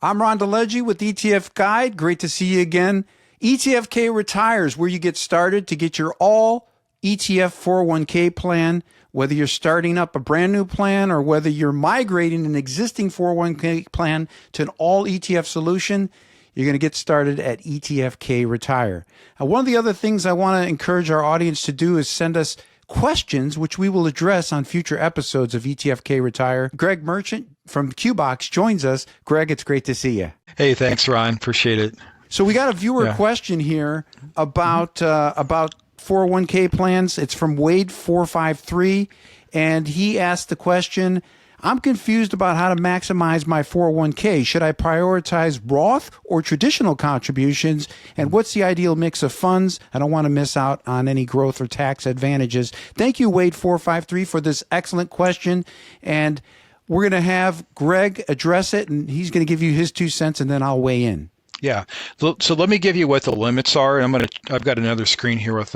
I'm Ron DeLegge with ETFguide. Great to see you again. ETFK Retires, where you get started to get your all ETF 401k plan, whether you're starting up a brand new plan or whether you're migrating an existing 401k plan to an all ETF solution. You're going to get started at ETFK Retire. Now, one of the other things I want to encourage our audience to do is send us questions, which we will address on future episodes of ETFK Retire. Greg Moerchen from QBOX joins us. Greg, it's great to see you. Hey, thanks, Ron. Appreciate it. So we got a viewer question here about 401k plans. It's from Wade453, and he asked the question, I'm confused about how to maximize my 401k. Should I prioritize Roth or traditional contributions? And what's the ideal mix of funds? I don't want to miss out on any growth or tax advantages. Thank you, Wade453, for this excellent question. And we're going to have Greg address it, and he's going to give you his 2 cents, and then I'll weigh in. Yeah. So let me give you what the limits are. And I've got another screen here with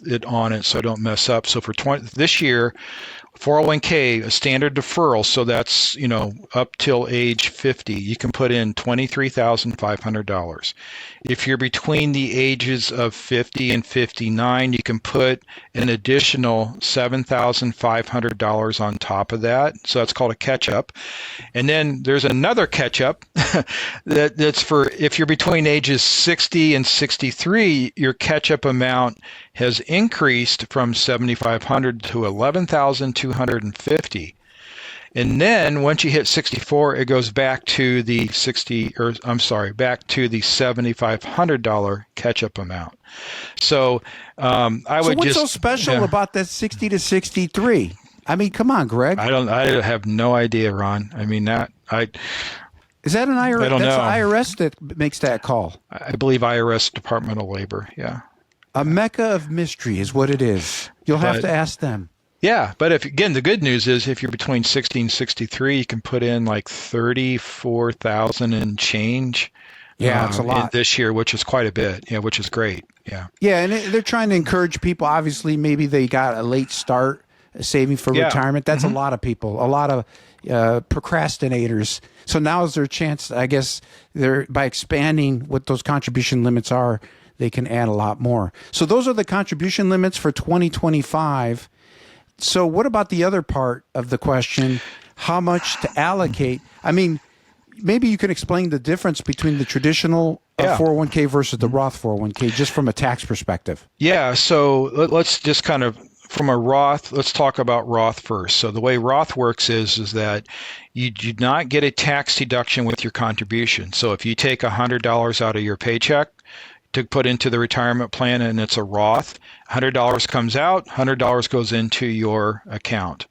it on it so I don't mess up. So for this year, 401k, a standard deferral, so that's, up till age 50, you can put in $23,500. If you're between the ages of 50 and 59, you can put an additional $7,500 on top of that. So that's called a catch-up. And then there's another catch-up that's for if you're between ages 60 and 63, your catch-up amount has increased from $7,500 to $11,250. And then once you hit 64, it goes back to the $7,500 catch-up amount. So what's so special about that 60 to 63? I mean, come on, Greg. I have no idea, Ron. I mean, is that an IRS? I don't know. That's IRS that makes that call. I believe IRS Department of Labor. Yeah. A mecca of mystery is what it is. You'll have to ask them. Yeah, but the good news is if you're between 60 and 63, you can put in like 34,000 and change. Yeah, it's a lot this year, which is quite a bit. Yeah, which is great. Yeah. Yeah, and they're trying to encourage people. Obviously, maybe they got a late start saving for retirement. That's a lot of people, a lot of procrastinators. So now is their chance. I guess by expanding what those contribution limits are, they can add a lot more. So those are the contribution limits for 2025. So what about the other part of the question, how much to allocate? I mean, maybe you can explain the difference between the traditional 401k versus the Roth 401k, just from a tax perspective. Yeah, so let's just kind of, from a Roth, let's talk about Roth first. So the way Roth works is that you do not get a tax deduction with your contribution. So if you take $100 out of your paycheck to put into the retirement plan and it's a Roth, $100 comes out, $100 goes into your account.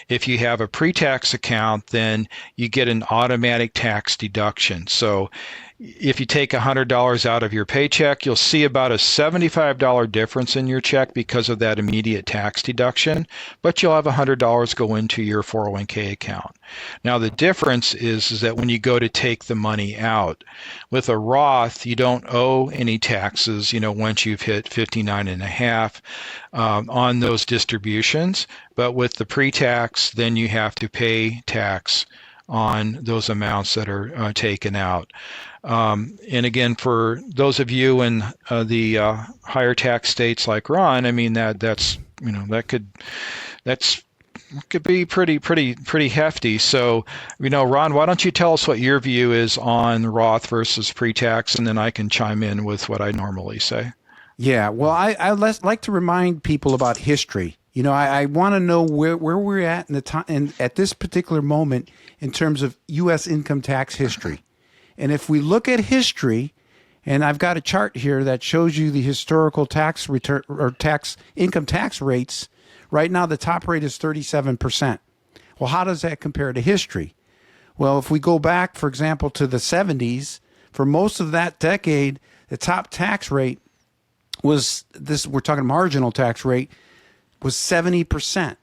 If you have a pre-tax account, then you get an automatic tax deduction. So if you take $100 out of your paycheck, you'll see about a $75 difference in your check because of that immediate tax deduction, but you'll have $100 go into your 401k account. Now, the difference is that when you go to take the money out, with a Roth, you don't owe any taxes, once you've hit 59 and a half on those distributions, but with the pre-tax, then you have to pay tax on those amounts that are taken out. And again, for those of you in the higher tax states like Ron, I mean that could be pretty hefty. So, Ron, why don't you tell us what your view is on Roth versus pre-tax, and then I can chime in with what I normally say. Yeah, well, I like to remind people about history. I want to know where we're at in the time and at this particular moment in terms of U.S. income tax history. And if we look at history, and I've got a chart here that shows you the historical tax return or income tax rates. Right now, the top rate is 37%. Well, how does that compare to history? Well, if we go back, for example, to the 70s, for most of that decade, the top tax rate was we're talking marginal tax rate, was 70%.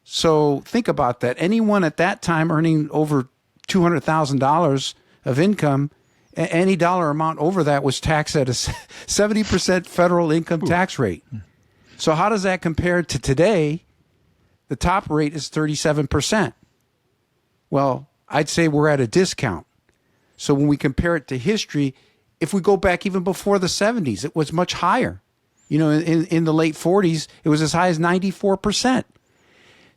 So think about that. Anyone at that time earning over $200,000 of income, any dollar amount over that was taxed at a 70% federal income tax rate. So how does that compare to today? The top rate is 37%. Well, I'd say we're at a discount. So when we compare it to history, if we go back even before the 70s, it was much higher. In the late 40s, it was as high as 94%.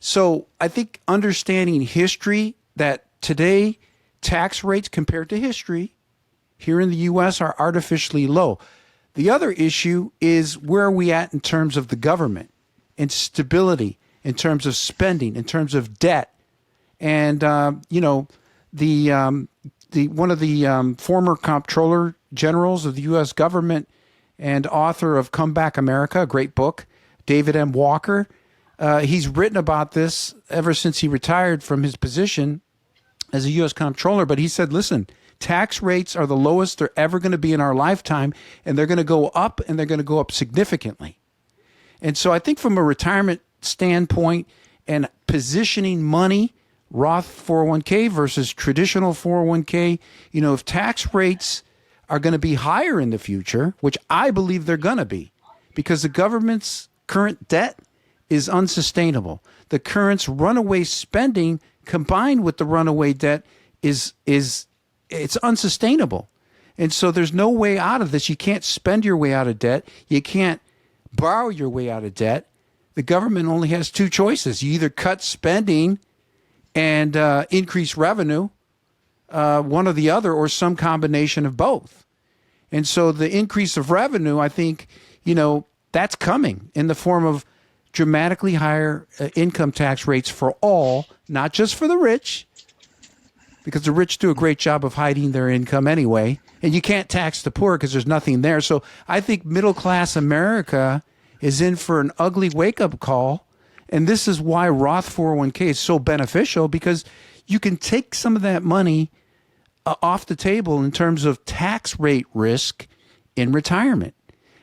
So I think understanding history, that today tax rates compared to history here in the U.S. are artificially low. The other issue is, where are we at in terms of the government and stability, in terms of spending, in terms of debt? And, one of the former comptroller generals of the U.S. government and author of Come Back America, a great book, David M. Walker, he's written about this ever since he retired from his position as a U.S. comptroller. But he said, listen, tax rates are the lowest they're ever going to be in our lifetime, and they're going to go up, and they're going to go up significantly. And so I think from a retirement standpoint and positioning money, Roth 401k versus traditional 401k, if tax rates are going to be higher in the future, which I believe they're going to be, because the government's current debt is unsustainable. The current runaway spending combined with the runaway debt it's unsustainable. And so there's no way out of this. You can't spend your way out of debt. You can't borrow your way out of debt. The government only has two choices. You either cut spending and increase revenue, one or the other, or some combination of both. And so the increase of revenue, I think, that's coming in the form of dramatically higher income tax rates for all, not just for the rich, because the rich do a great job of hiding their income anyway, and you can't tax the poor because there's nothing there. So I think middle-class America is in for an ugly wake-up call, and this is why Roth 401k is so beneficial, because you can take some of that money off the table in terms of tax rate risk in retirement.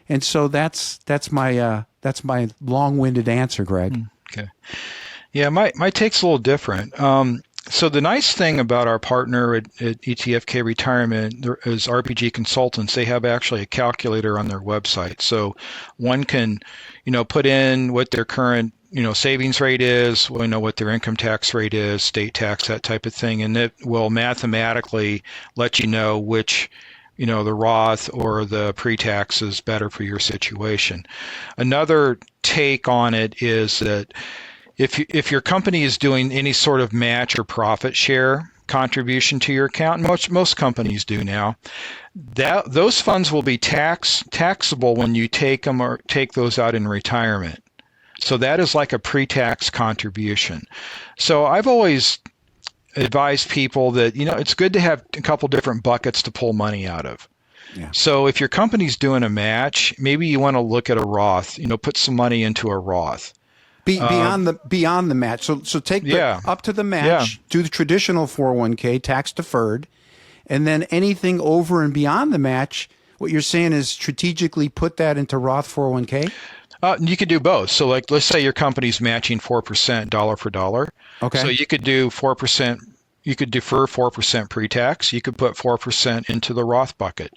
And so that's my long-winded answer, Greg. Okay. Yeah, my take's a little different. So the nice thing about our partner at ETFK Retirement is RPG Consultants. They have actually a calculator on their website. So one can, put in what their current, savings rate is, what their income tax rate is, state tax, that type of thing. And it will mathematically let you know which, the Roth or the pre-tax is better for your situation. Another take on it is that if your company is doing any sort of match or profit share contribution to your account, and most companies do now, those funds will be taxable when you take them or take those out in retirement. So that is like a pre-tax contribution. So I've always advised people that, it's good to have a couple different buckets to pull money out of. Yeah. So if your company's doing a match, maybe you want to look at a Roth, put some money into a Roth. Beyond the match. So take up to the match, do the traditional 401k, tax deferred, and then anything over and beyond the match, what you're saying is strategically put that into Roth 401k? You could do both. So let's say your company's matching 4% dollar for dollar. Okay. So you could do 4%. You could defer 4% pre-tax. You could put 4% into the Roth bucket.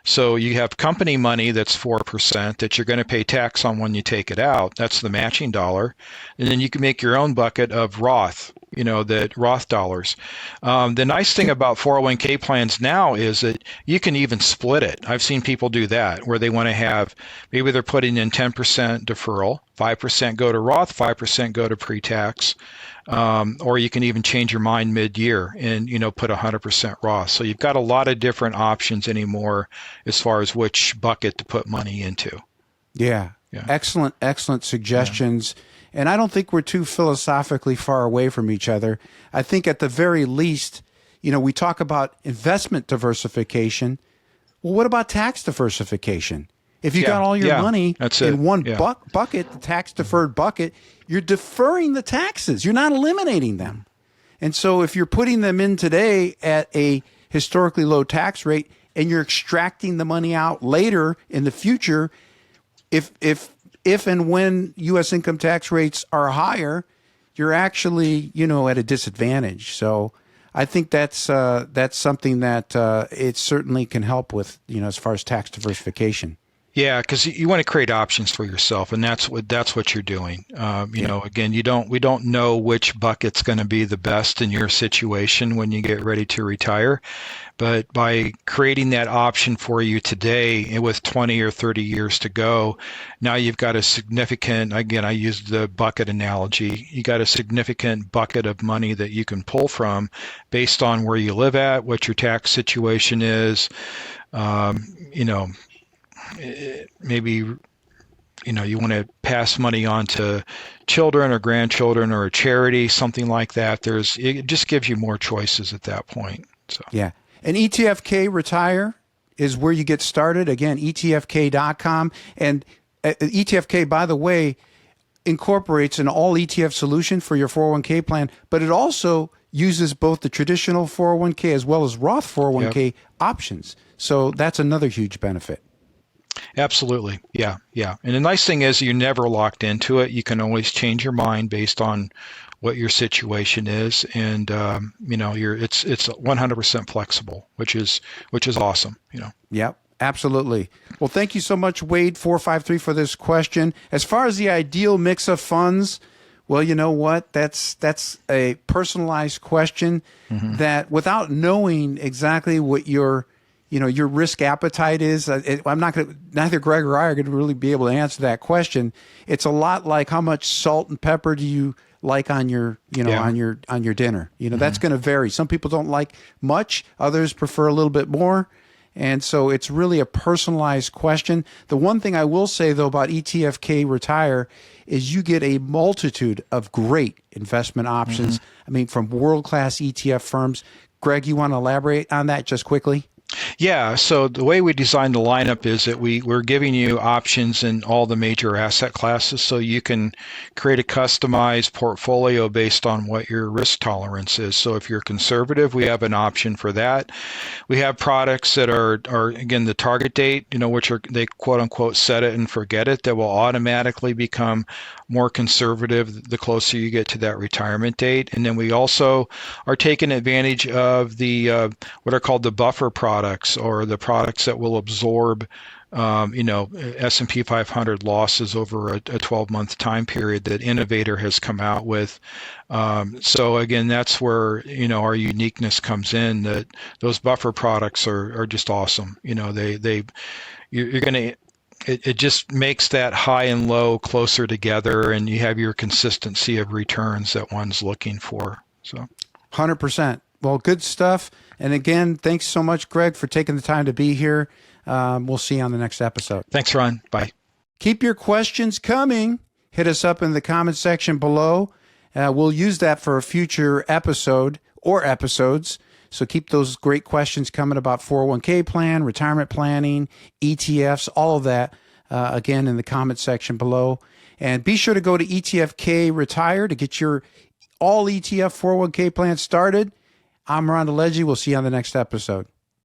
So you have company money that's 4% that you're going to pay tax on when you take it out. That's the matching dollar. And then you can make your own bucket of Roth, that Roth dollars. The nice thing about 401k plans now is that you can even split it. I've seen people do that, where they want to have, maybe they're putting in 10% deferral, 5% go to Roth, 5% go to pre-tax. Or you can even change your mind mid-year and, put 100% Roth. So you've got a lot of different options anymore as far as which bucket to put money into. Yeah. Excellent suggestions. Yeah. And I don't think we're too philosophically far away from each other. I think at the very least, we talk about investment diversification. Well, what about tax diversification? If you got all your money in one bucket, the tax-deferred bucket, you're deferring the taxes. You're not eliminating them. And so if you're putting them in today at a historically low tax rate and you're extracting the money out later in the future, if and when U.S. income tax rates are higher, you're actually, at a disadvantage. So I think that's something that it certainly can help with, as far as tax diversification. Yeah, because you want to create options for yourself, and that's what you're doing. Again, we don't know which bucket's going to be the best in your situation when you get ready to retire, but by creating that option for you today, with 20 or 30 years to go, now you've got a significant. Again, I used the bucket analogy. You got a significant bucket of money that you can pull from, based on where you live at, what your tax situation is. You know. Maybe you want to pass money on to children or grandchildren or a charity, something like that. It just gives you more choices at that point. So yeah, and ETFK Retire is where you get started. Again, ETFK.com, and ETFK, by the way, incorporates an all ETF solution for your 401k plan, but it also uses both the traditional 401k as well as Roth 401k options. So that's another huge benefit. Absolutely. Yeah. And the nice thing is you're never locked into it. You can always change your mind based on what your situation is. And, it's 100% flexible, which is awesome, Yep, absolutely. Well, thank you so much, Wade 453, for this question. As far as the ideal mix of funds, well, you know what? That's a personalized question that, without knowing exactly what your risk appetite is. Neither Greg or I are going to really be able to answer that question. It's a lot like, how much salt and pepper do you like on your dinner? That's going to vary. Some people don't like much, others prefer a little bit more. And so it's really a personalized question. The one thing I will say, though, about ETFK Retire is you get a multitude of great investment options. I mean, from world-class ETF firms. Greg, you want to elaborate on that just quickly? Yeah, so the way we designed the lineup is that we're giving you options in all the major asset classes, so you can create a customized portfolio based on what your risk tolerance is. So if you're conservative, we have an option for that. We have products that are again, the target date, which are, they quote unquote set it and forget it, that will automatically become more conservative the closer you get to that retirement date. And then we also are taking advantage of the what are called the buffer products, or the products that will absorb S&P 500 losses over a 12-month time period that Innovator has come out with. So again, that's where our uniqueness comes in. That those buffer products are just awesome. You're going to. It just makes that high and low closer together, and you have your consistency of returns that one's looking for. So, 100%. Well, good stuff. And again, thanks so much, Greg, for taking the time to be here. We'll see you on the next episode. Thanks, Ron. Bye. Keep your questions coming. Hit us up in the comment section below. We'll use that for a future episode or episodes. So keep those great questions coming about 401k plan, retirement planning, ETFs, all of that, again, in the comment section below. And be sure to go to ETFK Retire to get your all ETF 401k plan started. I'm Ron DeLegge. We'll see you on the next episode.